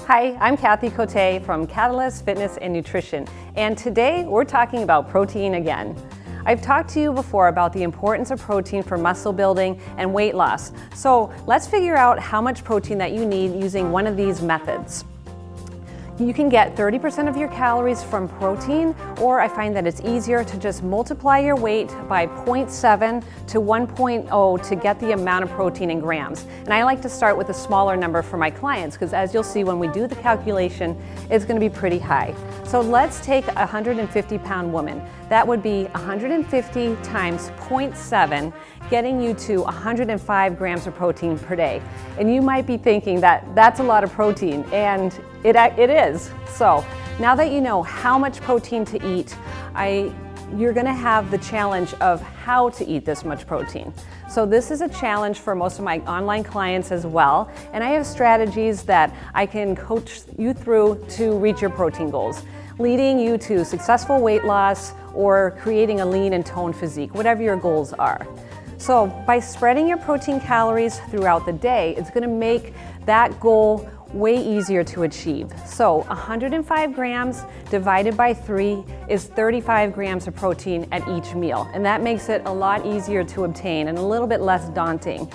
Hi, I'm Cote from Katalyst Fitness and Nutrition, and today we're talking about protein again. I've talked to you before about the importance of protein for muscle building and weight loss, so let's figure out how much protein that you need using one of these methods. You can get 30% of your calories from protein, or I find that it's easier to just multiply your weight by 0.7 to 1.0 to get the amount of protein in grams. And I like to start with a smaller number for my clients because, as you'll see when we do the calculation, it's going to be pretty high. So let's take a 150-pound woman. That would be 150 times 0.7, getting you to 105 grams of protein per day. And you might be thinking that that's a lot of protein, and it is. So now that you know how much protein to eat, you're gonna have the challenge of how to eat this much protein. So this is a challenge for most of my online clients as well, and I have strategies that I can coach you through to reach your protein goals, leading you to successful weight loss or creating a lean and toned physique, whatever your goals are. So by spreading your protein calories throughout the day, it's gonna make that goal way easier to achieve. So 105 grams divided by 3 is 35 grams of protein at each meal, and that makes it a lot easier to obtain and a little bit less daunting.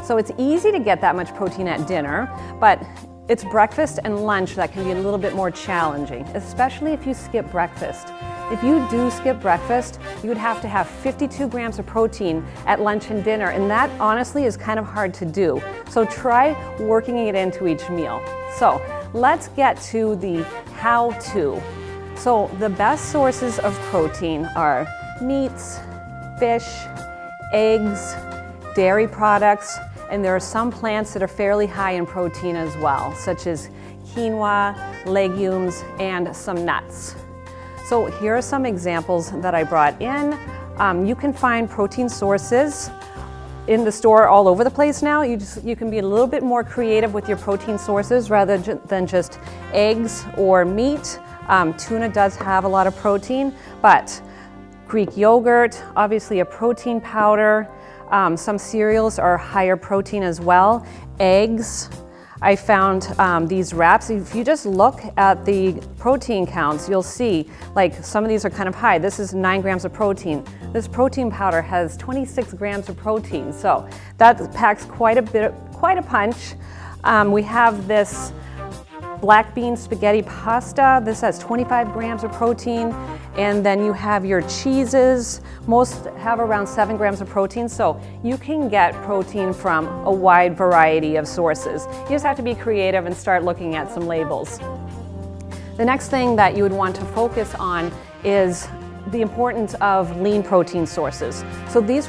So it's easy to get that much protein at dinner, but it's breakfast and lunch that can be a little bit more challenging, especially if you skip breakfast. If you do skip breakfast, you would have to have 52 grams of protein at lunch and dinner, and that honestly is kind of hard to do. So try working it into each meal. So let's get to the how-to. So the best sources of protein are meats, fish, eggs, dairy products, and there are some plants that are fairly high in protein as well, such as quinoa, legumes, and some nuts. So here are some examples that I brought in. You can find protein sources in the store all over the place now. You can be a little bit more creative with your protein sources rather than just eggs or meat. Tuna does have a lot of protein, but Greek yogurt, obviously a protein powder. Some cereals are higher protein as well. Eggs. I found these wraps. If you just look at the protein counts, you'll see like some of these are kind of high. This is 9 grams of protein. This protein powder has 26 grams of protein, so that packs quite a punch. We have this black bean spaghetti pasta. This has 25 grams of protein. And then you have your cheeses. Most have around 7 grams of protein, so you can get protein from a wide variety of sources. You just have to be creative and start looking at some labels. The next thing that you would want to focus on is the importance of lean protein sources. So these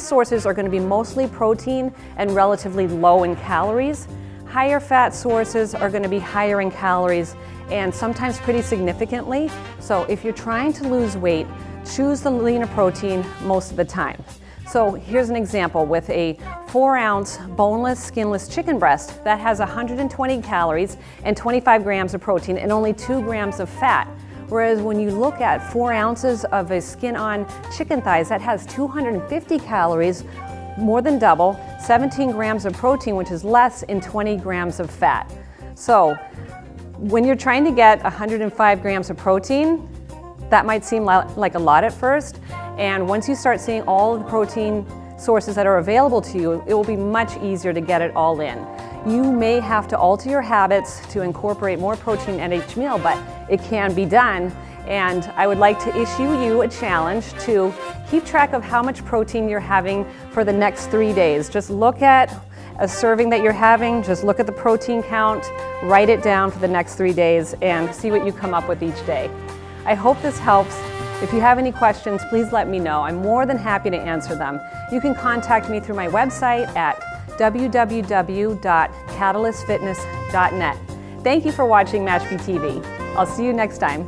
sources are going to be mostly protein and relatively low in calories. Higher fat sources are going to be higher in calories and sometimes pretty significantly. So if you're trying to lose weight, choose the leaner protein most of the time. So here's an example with a 4-ounce boneless, skinless chicken breast that has 120 calories and 25 grams of protein and only 2 grams of fat. Whereas when you look at 4 ounces of a skin-on chicken thighs, that has 250 calories, more than double, 17 grams of protein, which is less, and 20 grams of fat. So when you're trying to get 105 grams of protein, that might seem like a lot at first. And once you start seeing all of the protein sources that are available to you, it will be much easier to get it all in. You may have to alter your habits to incorporate more protein at each meal, but it can be done. And I would like to issue you a challenge to keep track of how much protein you're having for the next 3 days. Just look at a serving that you're having, just look at the protein count, write it down for the next 3 days, and see what you come up with each day. I hope this helps. If you have any questions, please let me know. I'm more than happy to answer them. You can contact me through my website at www.katalystfitness.net. Thank you for watching MatchBTV. I'll see you next time.